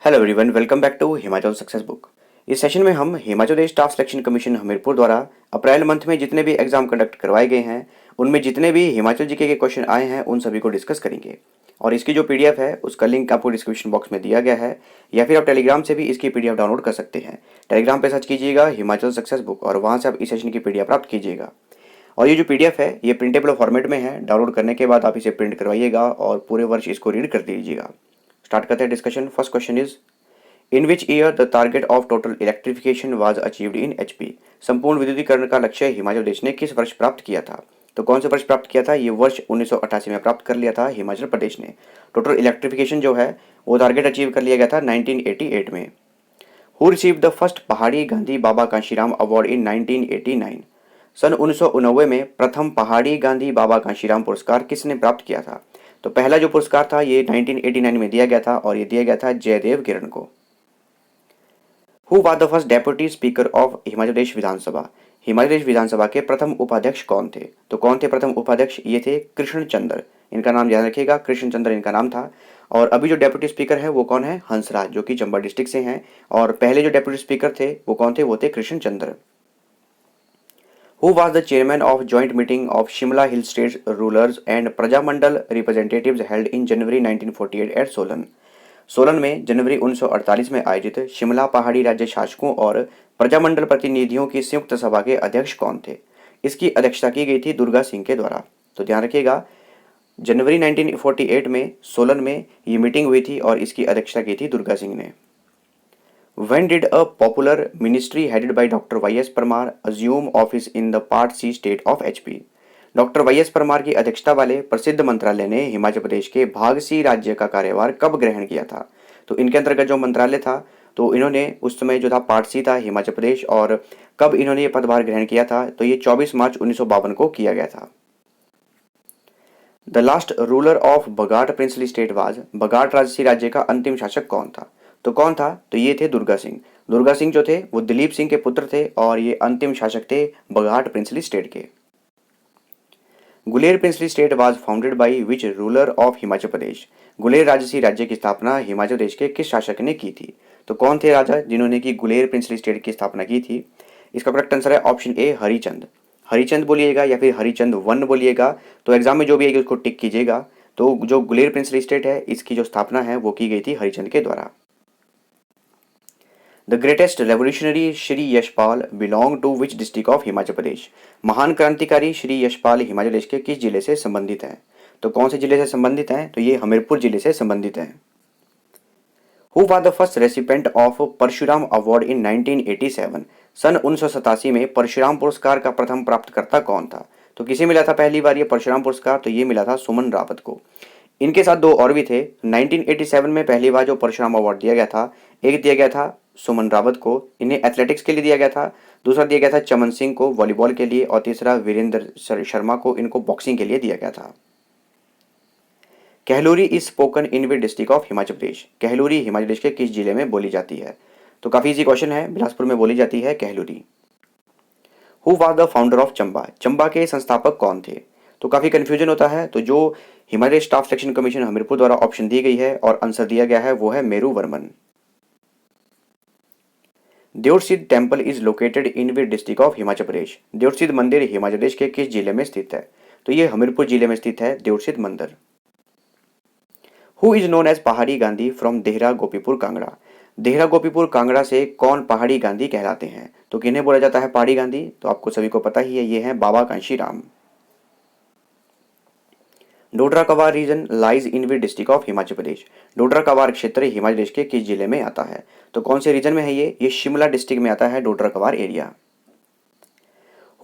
Hello everyone, welcome back to Himachal success book. इस session में हम Himachal Pradesh staff selection commission Hamirpur द्वारा अप्रैल मंथ में जितने भी एग्जाम कंडक्ट करवाए गए हैं उनमें जितने भी हिमाचल जीके के क्वेश्चन आए हैं उन सभी को डिस्कस करेंगे। और इसकी जो पीडीएफ है उसका लिंक आपको डिस्क्रिप्शन बॉक्स में दिया गया है, या फिर आप टेलीग्राम से भी इसकी पीडीएफ डाउनलोड कर सकते हैं। टेलीग्राम पे सर्च कीजिएगा हिमाचल सक्सेस बुक और वहाँ से आप इस सेशन की पीडीएफ प्राप्त कीजिएगा। और ये जो पीडीएफ है ये प्रिंटेबल फॉर्मेट में है। डाउनलोड करने के बाद आप इसे प्रिंट करवाइएगा और पूरे वर्ष इसको रीड कर लीजिएगा। स्टार्ट करते हैं discussion. First question is, in which year the target of total electrification was achieved in HP. संपूर्ण विद्युतीकरण का लक्ष्य हिमाचल प्रदेश ने किस वर्ष प्राप्त किया था? तो कौन से वर्ष प्राप्त किया था? ये वर्ष 1988 में प्राप्त कर लिया था हिमाचल प्रदेश ने। टोटल इलेक्ट्रिफिकेशन जो है वो टारगेट अचीव कर लिया गया था 1988 में। हु रिसीव द फर्स्ट पहाड़ी गांधी बाबा कांशीराम अवार्ड इन 1989। सन 1989 में प्रथम पहाड़ी गांधी बाबा कांशीराम पुरस्कार किसने प्राप्त किया था? तो पहला जो पुरस्कार था ये 1989 में दिया गया था और ये दिया गया था जयदेव किरण को। Who was the first deputy speaker of Himachal Pradesh Vidhansabha. Himachal Pradesh Vidhansabha के प्रथम उपाध्यक्ष कौन थे? तो कौन थे प्रथम उपाध्यक्ष? ये थे कृष्ण चंद्र। इनका नाम ध्यान रखिएगा, कृष्ण चंद्र इनका नाम था। और अभी जो डेप्यूटी स्पीकर है वो कौन है? हंसराज, जो कि चंबा डिस्ट्रिक्ट से हैं। और पहले जो डेप्यूटी स्पीकर थे वो कौन थे? वो थे Krishna Chandra. Who was the chairman of joint meeting of Shimla hill state rulers and Prajamandal representatives held in January 1948 at Solan. Solan में जनवरी 1948 में आयोजित शिमला पहाड़ी राज्य शासकों और प्रजामंडल प्रतिनिधियों की संयुक्त सभा के अध्यक्ष कौन थे? इसकी अध्यक्षता की गई थी दुर्गा सिंह के द्वारा। तो ध्यान रखिएगा, जनवरी 1948 में सोलन में ये मीटिंग हुई थी और इसकी अध्यक्षता की थी दुर्गा सिंह ने। When did a popular ministry headed by Dr. Y.S. Parmar assume office in the Part C state of HP? Doctor Y S Parmar की अध्यक्षता वाले प्रसिद्ध मंत्रालय ने हिमाचल प्रदेश के भाग सी राज्य का कार्यभार कब ग्रहण किया था? तो इनके अंतर्गत जो मंत्रालय था तो इन्होंने उस समय जो था पार्ट सी था हिमाचल प्रदेश, और कब इन्होंने ये पदभार ग्रहण किया था? तो ये 24 मार्च 1952 को किया गया था। The last ruler of Baghat princely state was. Baghat राजसी राज्य का अंतिम शासक कौन था? तो कौन था? तो ये थे दुर्गा सिंह। दुर्गा सिंह जो थे वो दिलीप सिंह के पुत्र थे और ये अंतिम शासक थे बघाट प्रिंसली स्टेट के। Guler princely state was founded by which ruler of Himachal Pradesh. Guler राजसी राज्य की स्थापना हिमाचल प्रदेश के किस शासक ने की थी? तो कौन थे राजा जिन्होंने की गुलेर प्रिंसली स्टेट की स्थापना की थी? इसका करेक्ट आंसर है ऑप्शन ए, हरिचंद। हरिचंद बोलिएगा या फिर हरिचंद वन बोलिएगा, तो एग्जाम में जो भी आएगी उसको टिक कीजिएगा। तो जो गुलेर प्रिंसली स्टेट है इसकी जो स्थापना है वो की गई थी हरिचंद के द्वारा। The greatest revolutionary Shri Yashpal belong to which district of Himachal Pradesh. महान क्रांतिकारी श्री यशपाल हिमाचल प्रदेश के किस जिले से संबंधित हैं? तो कौन से जिले से संबंधित हैं? तो ये हमीरपुर जिले से संबंधित हैं। Who was the first recipient of Parshuram award in 1987। सन 1987 में परशुराम पुरस्कार का प्रथम प्राप्तकर्ता कौन था? तो किसे मिला था पहली बार ये परशुराम पुरस्कार? तो ये मिला था सुमन रावत को। इनके साथ दो और भी थे। 1987 में पहली बार जो परशुराम अवार्ड दिया गया था, एक दिया गया था सुमन रावत को, इन्हें एथलेटिक्स के लिए दिया गया था। दूसरा दिया गया था चमन सिंह को वॉलीबॉल के लिए, और तीसरा वीरेंद्र शर्मा को इनको बॉक्सिंग के लिए दिया गया था। Kahluri is spoken in which district of Himachal Pradesh. Kahluri Himachal Pradesh के किस जिले में बोली जाती है? तो काफी इजी क्वेश्चन है, बिलासपुर में बोली जाती है Kahluri. Who was the founder of Chamba. Chamba के संस्थापक कौन थे? तो काफी कंफ्यूजन होता है, तो जो Himachal staff selection commission Hamirpur द्वारा ऑप्शन दी गई है और आंसर दिया गया है वो है Meru Varman. Deosidh temple is located in which district of Himachal Pradesh. Deosidh मंदिर हिमाचल प्रदेश के किस जिले में स्थित है? तो ये हमीरपुर जिले में स्थित है देवसिद्ध मंदिर। हु इज नोन एज पहाड़ी गांधी फ्रॉम देहरा गोपीपुर कांगड़ा। देहरा गोपीपुर कांगड़ा से कौन पहाड़ी गांधी कहलाते हैं? तो किन्हें बोला जाता है पहाड़ी गांधी? तो आपको सभी को पता ही है, ये हैं बाबा Kanshiram. Dodra Kwar region lies in which district of Himachal Pradesh. Dodra Kwar क्षेत्र हिमाचल प्रदेश के किस जिले में आता है? तो कौन से रीजन में है ये शिमला डिस्ट्रिक्ट में आता है Dodra Kwar area.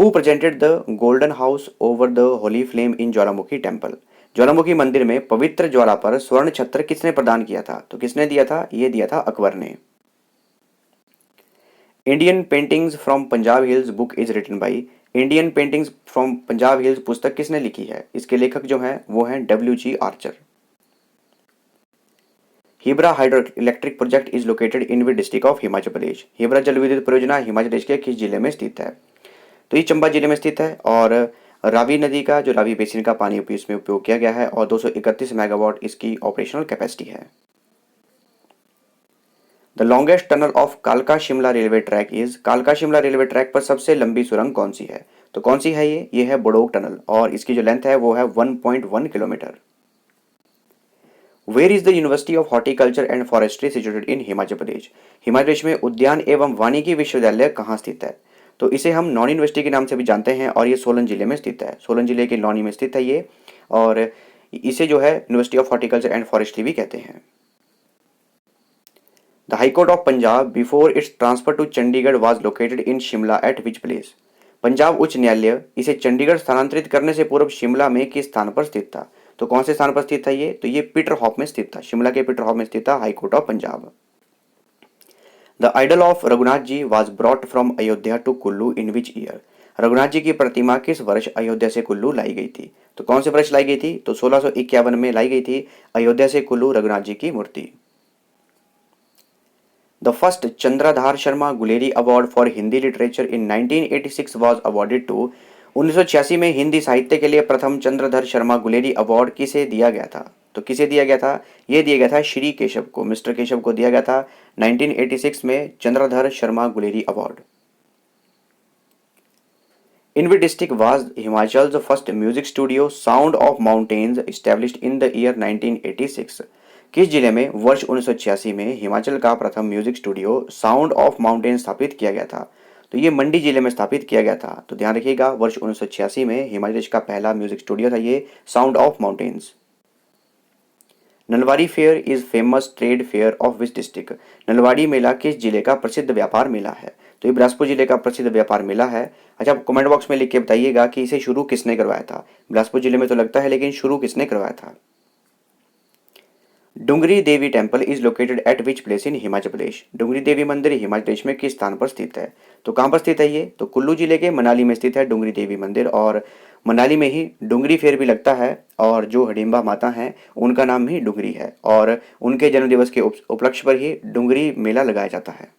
Who presented the golden house over the holy flame in Jwalamukhi temple. ज्वालामुखी मंदिर में पवित्र ज्वाला पर स्वर्ण छत्र किसने प्रदान किया था? तो किसने दिया था? ये दिया था अकबर ने। Indian paintings from Punjab hills book is written by. Indian paintings from Punjab hills पुस्तक किसने लिखी है? इसके लेखक जो हैं वो हैं W G. Archer. Hibra hydro electric project is located in which district of Himachal Pradesh. Hibra जल विद्युत परियोजना हिमाचल प्रदेश के किस जिले में स्थित है? तो ये चंबा जिले में स्थित है, और रावी नदी का जो रावी बेसिन का पानी इसमें उपयोग किया गया है और 231 मेगावाट इसकी ऑपरेशनल कैपेसिटी है। द लॉन्गेस्ट टनल ऑफ कालका शिमला रेलवे ट्रैक इज, कालका शिमला रेलवे ट्रैक पर सबसे लंबी सुरंग कौन सी है? तो कौन सी है ये है बड़ोग टनल और इसकी जो लेंथ है वो है 1.1 kilometre. Where is the university of horticulture and forestry situated in Himachal Pradesh? Himachal Pradesh में उद्यान एवं वानिकी विश्वविद्यालय कहाँ स्थित है? तो इसे हम नॉन यूनिवर्सिटी के नाम से भी जानते हैं और ये सोलन जिले में स्थित है। सोलन जिले के लौनी में स्थित है ये, और इसे जो है university of horticulture and forestry भी कहते हैं। The high court of Punjab before its transfer to Chandigarh was located in Shimla at which place? Punjab उच्च न्यायालय इसे चंडीगढ़ स्थानांतरित करने से पूर्व शिमला में किस स्थान पर स्थित था? तो कौन से स्थान पर स्थित था ये? तो ये पीटर हॉफ में स्थित था, शिमला के पीटर हॉफ में स्थित था high court of Punjab. The idol of Raghunath ji was brought from Ayodhya to Kullu in which year? Raghunath ji की प्रतिमा किस वर्ष अयोध्या से कुल्लू लाई गई थी? तो कौन से वर्ष लाई गई थी? तो 1651 में लाई गई थी अयोध्या से कुल्लू रघुनाथ जी की मूर्ति। The first Chandradhar Sharma Guleri award for Hindi literature in 1986 was awarded to, 1986 में हिंदी साहित्य के लिए प्रथम चंद्रधर शर्मा गुलेरी अवार्ड किसे दिया गया था? तो किसे दिया गया था? ये दिया गया था श्री केशव को, मिस्टर केशव को दिया गया था 1986 में Chandradhar Sharma Guleri award. In which district was Himachal first music studio sound of mountains established in the year 1986? किस जिले में वर्ष 1986 में हिमाचल का प्रथम music studio sound of mountain स्थापित किया गया था? तो ये मंडी जिले में स्थापित किया गया था। तो ध्यान रखिएगा, वर्ष 1986 में हिमाचल प्रदेश का पहला म्यूजिक स्टूडियो था ये sound of mountains. Nalwadi fair is famous trade fair of which district? Nalwadi मेला किस जिले का प्रसिद्ध व्यापार मेला है? तो ये बिलासपुर जिले का प्रसिद्ध व्यापार मेला है। अच्छा, आप कमेंट बॉक्स में लिख के बताइएगा कि इसे शुरू किसने करवाया था। बिलासपुर जिले में तो लगता है, लेकिन शुरू किसने करवाया था? Dungri Devi temple is located at which place in Himachal Pradesh? Dungri Devi मंदिर हिमाचल प्रदेश में किस स्थान पर स्थित है? तो कहाँ पर स्थित है ये? तो कुल्लू जिले के मनाली में स्थित है डुंगरी देवी मंदिर, और मनाली में ही डुंगरी फेयर भी लगता है, और जो हडिम्बा माता हैं उनका नाम भी डुंगरी है, और उनके जन्मदिवस के उपलक्ष्य पर ही डुंगरी मेला लगाया जाता है।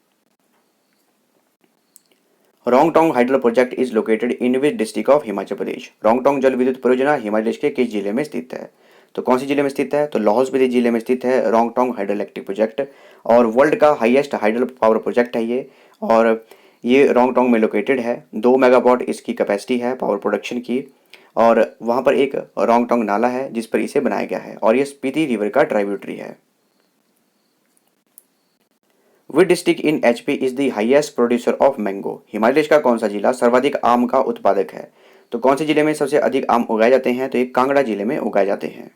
Rongtong hydro project is located in which district of Himachal Pradesh? Rongtong जल विद्युत परियोजना हिमाचल प्रदेश के किस जिले में स्थित है? तो कौन सी जिले में स्थित है? तो लाहौल स्पीति जिले में स्थित है रोंगटोंग हाइड्रो इलेक्ट्रिक प्रोजेक्ट, और वर्ल्ड का हाईएस्ट हाइड्रो पावर प्रोजेक्ट है ये, और ये रोंगटोंग में लोकेटेड है। 2 मेगावाट इसकी कैपेसिटी है पावर प्रोडक्शन की, और वहाँ पर एक रोंगटोंग नाला है जिस पर इसे बनाया गया है, और ये स्पीति रिवर का ट्राइब्यूटरी है। Which district in HP is the highest producer of mango? Himachal Pradesh का कौन सा जिला सर्वाधिक आम का उत्पादक है? तो कौन से जिले में सबसे अधिक आम उगाए जाते हैं? तो ये कांगड़ा जिले में उगाए जाते हैं।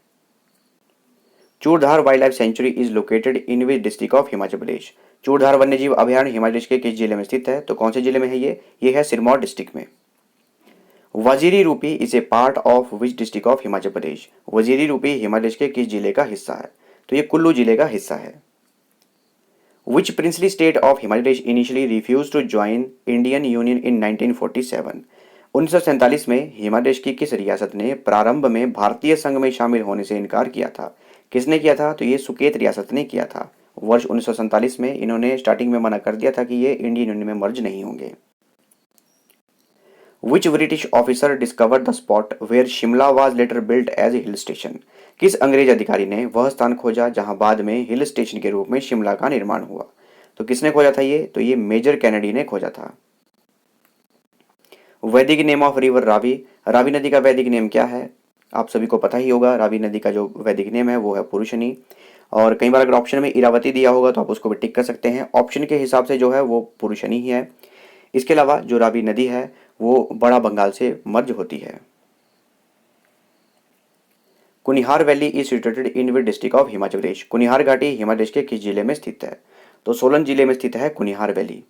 Churdhar wild life sanctuary is located in which district of Himachal Pradesh? Churdhar वन्यजीव अभयारण्य हिमाचल प्रदेश के किस जिले में स्थित है? तो कौन से जिले में है ये है सिरमौर डिस्ट्रिक्ट में। Waziri Rupi is a part of which district of Himachal Pradesh? Waziri Rupi Himachal Pradesh के किस जिले का हिस्सा है? तो ये कुल्लू जिले का हिस्सा है। Which princely state of Himachal Pradesh initially refuse to join Indian union in 1947? 1947 में हिमाचल प्रदेश की किस रियासत ने प्रारंभ में भारतीय संघ में शामिल होने से इनकार किया था? किसने किया था? तो ये सुकेत रियासत ने किया था। वर्ष 1947 में इन्होंने स्टार्टिंग में मना कर दिया था कि ये इंडियन यूनियन में मर्ज नहीं होंगे। Which British officer discovered the spot where Shimla was later built as a hill station? किस अंग्रेज अधिकारी ने वह स्थान खोजा जहां बाद में हिल स्टेशन के रूप में शिमला का निर्माण हुआ? तो किसने खोजा था ये? तो ये मेजर कैनेडी ने खोजा था। वैदिक name of river Ravi, Ravi नदी का वैदिक नेम क्या है? आप सभी को पता ही होगा, रावी नदी का जो वैदिक नेम है वो है पुरुषनी, और कई बार अगर ऑप्शन में इरावती दिया होगा तो आप उसको भी टिक कर सकते हैं। ऑप्शन के हिसाब से जो है वो पुरुषनी ही है। इसके अलावा जो रावी नदी है वो बड़ा बंगाल से मर्ज होती है। Kunihar valley is situated in which district of Himachal Pradesh? Kunihar घाटी हिमाचल प्रदेश के किस जिले में स्थित है? तो सोलन जिले में स्थित है Kunihar valley.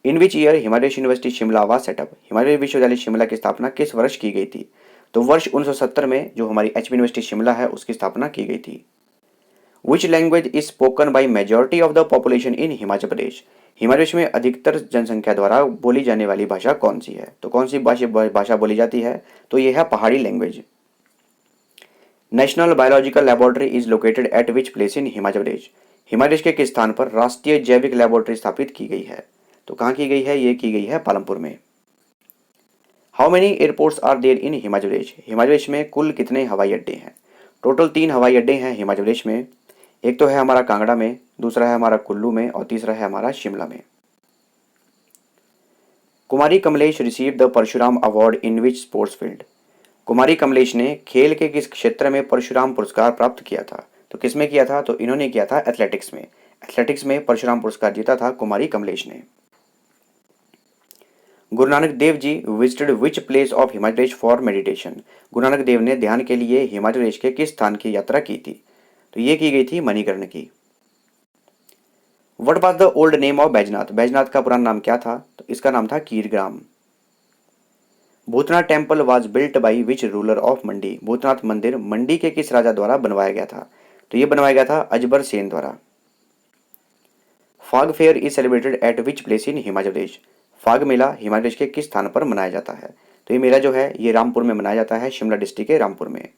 In which year Himachal Pradesh university Shimla was setup? Himachal विश्वविद्यालय शिमला की स्थापना किस वर्ष की गई थी? तो वर्ष 1970 में जो हमारी एचपी यूनिवर्सिटी शिमला है उसकी स्थापना की गई थी। Which language is spoken by majority of the population in Himachal Pradesh? Himachal Pradesh में अधिकतर जनसंख्या द्वारा बोली जाने वाली भाषा कौन सी है? तो कौन सी भाषा बोली जाती है? तो यह है Pahari language. National biological laboratory is located at which place in Himachal Pradesh? Himachal Pradesh के किस स्थान पर राष्ट्रीय जैविक लेबोरेटरी स्थापित की गई है? तो कहाँ की गई है? ये की गई है पालमपुर में। How many airports are there in Himachal Pradesh? Himachal Pradesh में कुल कितने हवाई अड्डे हैं? टोटल 3 हवाई अड्डे हैं हिमाचल प्रदेश में। एक तो है हमारा कांगड़ा में, दूसरा है हमारा कुल्लू में और तीसरा है हमारा शिमला में। Kumari Kamlesh receive the Parshuram award in which sports field? Kumari Kamlesh ने खेल के किस क्षेत्र में परशुराम पुरस्कार प्राप्त किया था? तो किसमें किया था? तो इन्होंने किया था एथलेटिक्स में। एथलेटिक्स में परशुराम पुरस्कार जीता था कुमारी कमलेश ने। Guru Nanak Dev ji visited which place of Himachal Pradesh for meditation? Guru Nanak देव ने ध्यान के लिए हिमाचल प्रदेश के किस स्थान की यात्रा की थी? तो ये की गई थी मणिकर्ण की। What was the old name of Baijnath? Baijnath का पुराना नाम क्या था? तो इसका नाम था Kiragram. Bhootnath temple was built by which ruler of Mandi? Bhootnath मंदिर मंडी के किस राजा द्वारा बनवाया गया था? तो ये बनवाया गया था अजबर सेन द्वारा। Phag fair is celebrated at which place in Himachal Pradesh? Phag मेला हिमाचल प्रदेश के किस स्थान पर मनाया जाता है? तो ये मेला जो है ये रामपुर में मनाया जाता है, शिमला डिस्ट्रिक्ट के रामपुर में।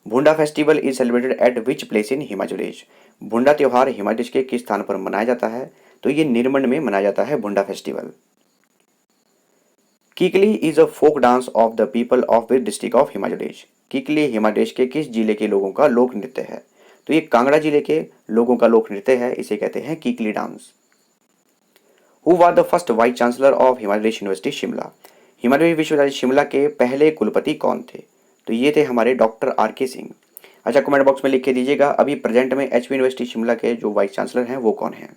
Bhunda festival is celebrated at which place in Himachal Pradesh? Bhunda त्योहार हिमाचल प्रदेश के किस स्थान पर मनाया जाता है? तो ये निरमंड में मनाया जाता है Bhunda festival. Kikli is a folk dance of the people of which district of Himachal Pradesh? Kikli Himachal Pradesh के किस जिले के लोगों का लोक नृत्य है? तो ये कांगड़ा जिले के लोगों का लोक नृत्य है, इसे कहते हैं Kikli dance. Who was the first vice chancellor of Himachal Pradesh university Shimla? Himachal Pradesh विश्वविद्यालय शिमला के पहले कुलपति कौन थे? तो ये थे हमारे डॉक्टर आर के सिंह। अच्छा, कमेंट बॉक्स में लिख के दीजिएगा अभी प्रेजेंट में एचपी यूनिवर्सिटी शिमला के जो वाइस चांसलर हैं वो कौन है।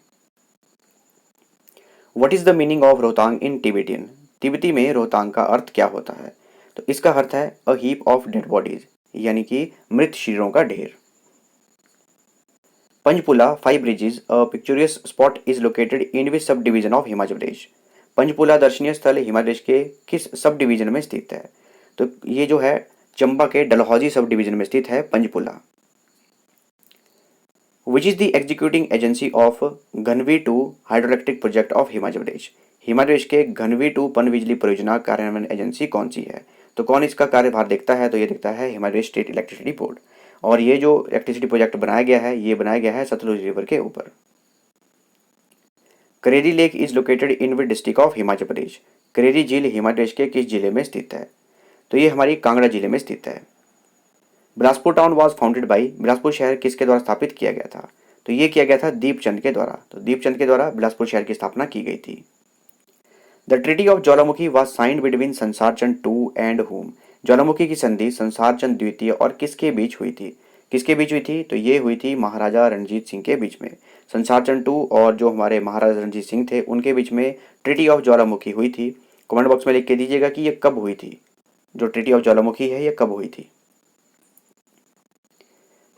What is the meaning of Rohtang in Tibetan? तिब्बती में रोहतांग का अर्थ क्या होता है? तो इसका अर्थ है a heap of dead bodies, यानी कि मृत शरीरों का ढेर। Panchpula five bridges a picturesque spot is located in which sub division of Himachal Pradesh? Panchpula दर्शनीय स्थल हिमाचल प्रदेश के किस सब डिवीजन में स्थित है? तो ये जो है चंबा के डलहौजी सब डिवीजन में स्थित है Panchpula. Which is the executing agency of Ghanvi two hydroelectric project of Himachal Pradesh? Himachal Pradesh के घनवी टू पन बिजली परियोजना कार्यान्वयन एजेंसी कौन सी है? तो कौन इसका कार्यभार देखता है? तो ये देखता है Himachal Pradesh state electricity board. और ये जो इलेक्ट्रिसिटी प्रोजेक्ट बनाया गया है ये बनाया गया है सतलुज रिवर के ऊपर। Kareri lake is located in which district of Himachal Pradesh? Kareri झील हिमाचल प्रदेश के किस जिले में स्थित है? तो ये हमारी कांगड़ा जिले में स्थित है। Bilaspur town was founded by, Bilaspur शहर किसके द्वारा स्थापित किया गया था? तो ये किया गया था दीपचंद के द्वारा। तो दीपचंद के द्वारा बिलासपुर शहर की स्थापना की गई थी। The treaty of Jwalamukhi was signed between संसार चंद टू एंड होम? ज्वालामुखी की संधि संसार चंद द्वितीय और किसके बीच हुई थी? किसके बीच हुई थी? तो ये हुई थी महाराजा रणजीत सिंह के बीच में। संसार चंद टू और जो हमारे महाराजा रणजीत सिंह थे उनके बीच में ट्रीटी ऑफ ज्वालामुखी हुई थी। कमेंट बॉक्स में लिख के दीजिएगा कि ये कब हुई थी, जो ट्रीटी ऑफ ज्वालामुखी है ये कब हुई थी।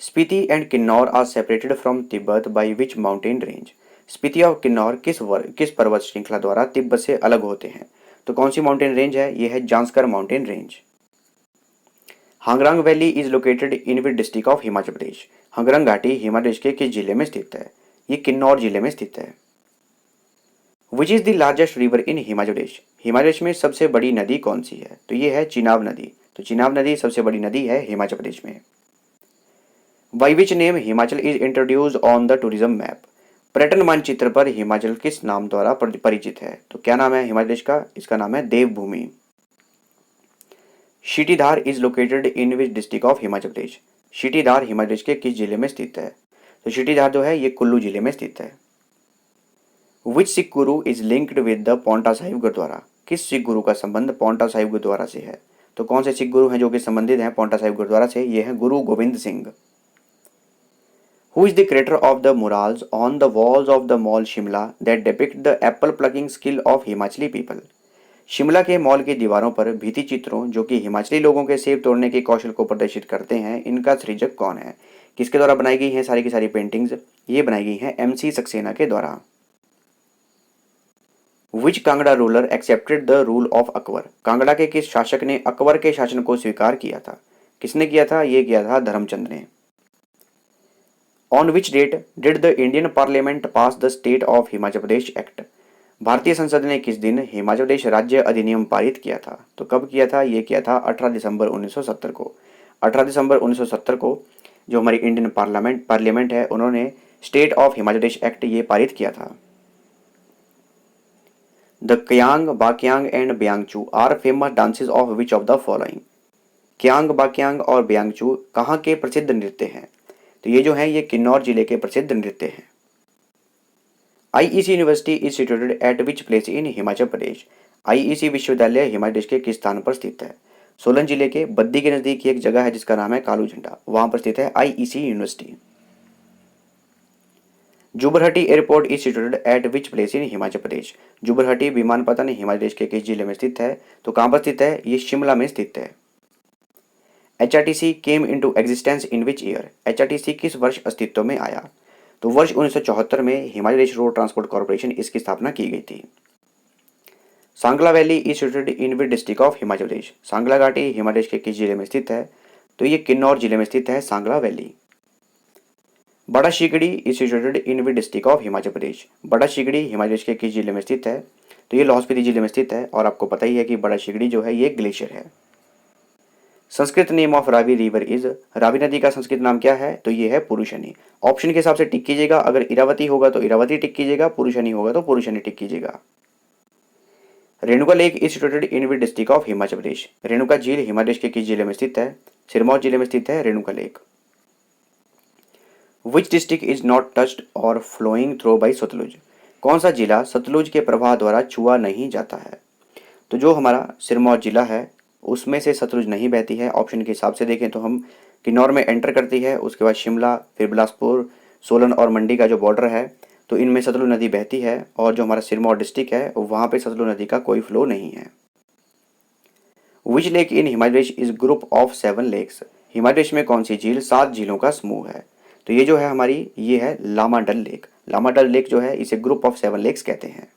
Spiti and Kinnaur are separated from Tibet by which mountain range? Spiti और किन्नौर किस पर्वत श्रृंखला द्वारा तिब्बत से अलग होते हैं? तो कौन सी माउंटेन रेंज है? ये है Zanskar mountain range. Hangrang valley is located in which district of Himachal Pradesh? Hangrang घाटी हिमाचल प्रदेश के किस जिले में स्थित है? ये किन्नौर जिले में स्थित है। Which is the largest river in Himachal Pradesh? Himachal Pradesh में सबसे बड़ी नदी कौन सी है? तो ये है चिनाब नदी। तो चिनाब नदी सबसे बड़ी नदी है हिमाचल प्रदेश में। By which name Himachal is introduced on the tourism map? पर्यटन मानचित्र पर हिमाचल किस नाम द्वारा परिचित है? तो क्या नाम है हिमाचल प्रदेश का? इसका नाम है Devbhoomi. Shitidhar is located in which district of Himachal Pradesh? Shitidhar Himachal Pradesh के किस जिले में स्थित है? तो शीटीधार जो है ये कुल्लू जिले में स्थित है। Which Sikh guru is linked with the Paonta Sahib gurudwara? किस सिख गुरु का संबंध पौंटा साहिब गुरुद्वारा से है? तो कौन से सिख गुरु हैं जो कि संबंधित हैं पौंटा साहिब गुरुद्वारा से? ये है गुरु Govind Singh. Who is the creator of the murals on the walls of the mall Shimla that depict the apple plucking skill of Himachali people? Shimla के मॉल की दीवारों पर भित्ति चित्रों जो कि हिमाचली लोगों के सेब तोड़ने के कौशल को प्रदर्शित करते हैं, इनका सृजक कौन है? किसके द्वारा बनाई गई हैं सारी की सारी पेंटिंग्स? ये बनाई गई हैं MC सक्सेना के द्वारा। Which Kangra ruler accepted the rule of Akbar? Kangra के किस शासक ने अकबर के शासन को स्वीकार किया था? किसने किया था? ये किया था धर्मचंद ने। On which date did the Indian parliament pass the state of Himachal Pradesh act? भारतीय संसद ने किस दिन हिमाचल प्रदेश राज्य अधिनियम पारित किया था? तो कब किया था? ये किया था 18 दिसंबर 1970 को। 18 दिसंबर 1970 को जो हमारी इंडियन पार्लियामेंट है उन्होंने state of Himachal Pradesh act ये पारित किया था। The Kyang, Bakyang and Byangchu are famous dances of which of the following? Kyang, Bakyang और ब्यांगचू कहाँ के प्रसिद्ध नृत्य हैं? तो ये जो हैं ये किन्नौर जिले के प्रसिद्ध नृत्य हैं। IEC university is situated at which place in Himachal Pradesh. IEC विश्वविद्यालय हिमाचल प्रदेश के किस स्थान पर स्थित है? सोलन जिले के बद्दी के नजदीक एक जगह है जिसका नाम है कालू झंडा, वहां पर स्थित है IEC university. Jubbarhatti airport is situated at which place in Himachal Pradesh. Jubbarhatti विमानपत्तन हिमाचल प्रदेश के किस जिले में स्थित है? तो कहां पर स्थित है? ये शिमला में स्थित है। HRTC came into existence in which year. HRTC किस वर्ष अस्तित्व में आया? तो वर्ष 1974 में Himachal Pradesh road transport corporation इसकी स्थापना की गई थी। Sangla valley is situated in which district of Himachal Pradesh. Sangla घाटी हिमाचल प्रदेश के किस जिले में स्थित है? तो ये किन्नौर जिले में स्थित है Sangla valley. Bara Shigri is situated in which district of Himachal Pradesh. Bara Shigri Himachal Pradesh के किस जिले में स्थित है? तो ये लाहौल स्पीति जिले में स्थित है और आपको पता ही है कि बड़ा शिगड़ी जो है ये ग्लेशियर है। Sanskrit name of Ravi river is. Ravi नदी का संस्कृत नाम क्या है? तो ये है पुरुषनी। ऑप्शन के हिसाब से टिक कीजिएगा, अगर इरावती होगा तो इरावती टिक कीजिएगा, पुरुषनी होगा तो पुरुषनी टिक कीजिएगा। Renuka lake is situated in which district of Himachal Pradesh. Renuka झील हिमाचल प्रदेश के किस जिले में स्थित है? सिरमौर जिले में स्थित है Renuka lake. Which district is not touched और फ्लोइंग थ्रू बाई सतलुज। कौन सा जिला सतलुज के प्रवाह द्वारा छुआ नहीं जाता है? तो जो हमारा सिरमौर जिला है उसमें से सतलुज नहीं बहती है। ऑप्शन के हिसाब से देखें तो हम किन्नौर में एंटर करती है, उसके बाद शिमला, फिर बिलासपुर, सोलन और मंडी का जो बॉर्डर है तो इनमें सतलुज नदी बहती है, और जो हमारा सिरमौर डिस्ट्रिक्ट है वहाँ पे सतलुज नदी का कोई फ्लो नहीं है। Which lake in Himachal Pradesh is group of 7 lakes. Himachal Pradesh में कौन सी झील 7 झीलों का समूह है? तो ये जो है हमारी ये है लामाडल लेक। लामाडल लेक जो है इसे ग्रुप ऑफ 7 लेक्स कहते हैं।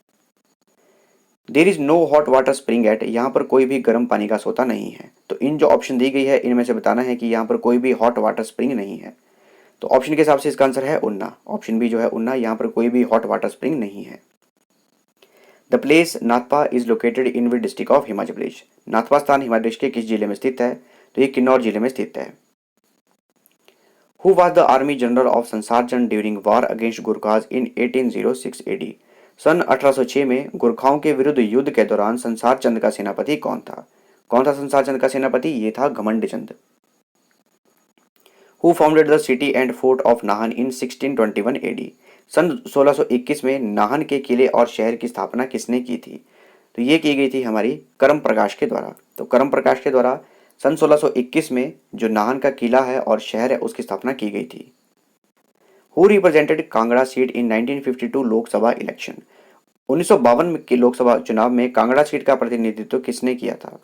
There is no hot water spring at. यहाँ पर कोई भी गर्म पानी का सोता नहीं है। तो इन जो ऑप्शन दी गई है इनमें से बताना है कि यहाँ पर कोई भी हॉट वाटर स्प्रिंग नहीं है। तो ऑप्शन के हिसाब से इसका आंसर है उन्ना। ऑप्शन बी जो है उन्ना, यहाँ पर कोई भी हॉट वाटर स्प्रिंग नहीं है। The place Nathpa is located in which district of Himachal Pradesh. Nathpa स्थान हिमाचल प्रदेश के किस जिले में स्थित है? तो ये किन्नौर जिले में स्थित है। Who was the army general of संसार चंद ड्यूरिंग वॉर अगेंस्ट गुरखाज इन 1806 AD। सन 1806 में गुरखाओं के विरुद्ध युद्ध के दौरान संसार चंद का सेनापति कौन था? कौन था संसार चंद का सेनापति? ये था Ghamand Chand. Who founded the city and fort of Nahan in 1621 AD। सन 1621 में नाहन के किले और शहर की स्थापना किसने की थी? तो ये की गई थी हमारी करम प्रकाश के द्वारा। तो करम प्रकाश के द्वारा सन 1621 में जो नाहन का किला है और शहर है उसकी स्थापना की गई थी। Who represented Kangra seat in 1952 Lok Sabha election. 1952 के लोकसभा चुनाव में कांगड़ा सीट का प्रतिनिधित्व किसने किया था?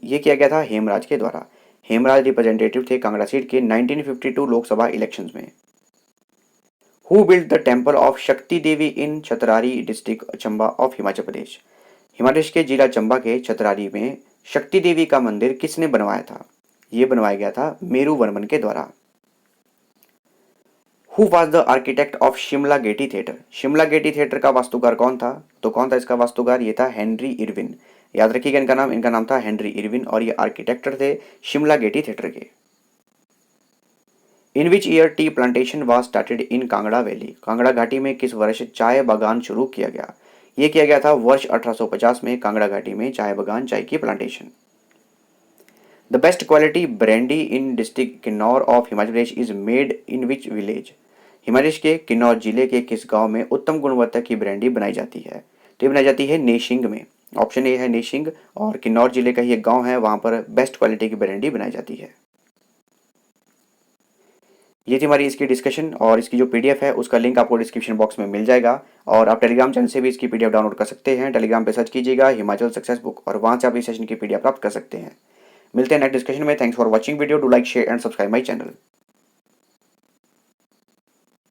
ये किया गया था हेमराज के द्वारा। हेमराज रिप्रेजेंटेटिव थे कांगड़ा सीट के 1952 लोकसभा इलेक्शंस में। Who build the temple of शक्ति देवी इन छतरारी डिस्ट्रिक्ट चंबा ऑफ हिमाचल प्रदेश। हिमाचल प्रदेश के जिला चंबा के छतरारी में शक्ति देवी का मंदिर किसने बनवाया था? ये बनवाया गया था मेरू वर्मन के द्वारा। Who was the architect of Shimla Gaiety theatre. Shimla Gaiety theatre का वास्तुकार कौन था? तो कौन था इसका वास्तुकार? ये था हेनरी इरविन। याद रखिएगा इनका नाम था हेनरी इरविन और ये आर्किटेक्ट थे शिमला गेटी थिएटर के। In which year tea plantation was started in Kangra valley. Kangra घाटी में किस वर्ष चाय बागान शुरू किया गया? ये किया गया था वर्ष 1850 में कांगड़ा घाटी में चाय बागान, चाय की plantation. The best quality brandy in district Kinnaur of Himachal Pradesh is made in which village. Himachal Pradesh के किन्नौर जिले के किस गांव में उत्तम गुणवत्ता की ब्रांडी बनाई जाती है? तो ये बनाई जाती है नेशिंग में। ऑप्शन ए है नेशिंग, और किन्नौर जिले का ही एक गांव है, वहां पर बेस्ट क्वालिटी की ब्रांडी बनाई जाती है। ये थी हमारी इसकी डिस्कशन, और इसकी जो पीडीएफ है उसका लिंक आपको डिस्क्रिप्शन बॉक्स में मिल जाएगा, और आप टेलीग्राम चैनल से भी इसकी पीडीएफ डाउनलोड कर सकते हैं। टेलीग्राम पे सर्च कीजिएगा हिमाचल सक्सेस बुक और वहां से आप इस सेशन की पीडीएफ प्राप्त कर सकते हैं। मिलते हैं नेक्स्ट डिस्कशन में। Thanks for watching video. Do like, share and subscribe my channel.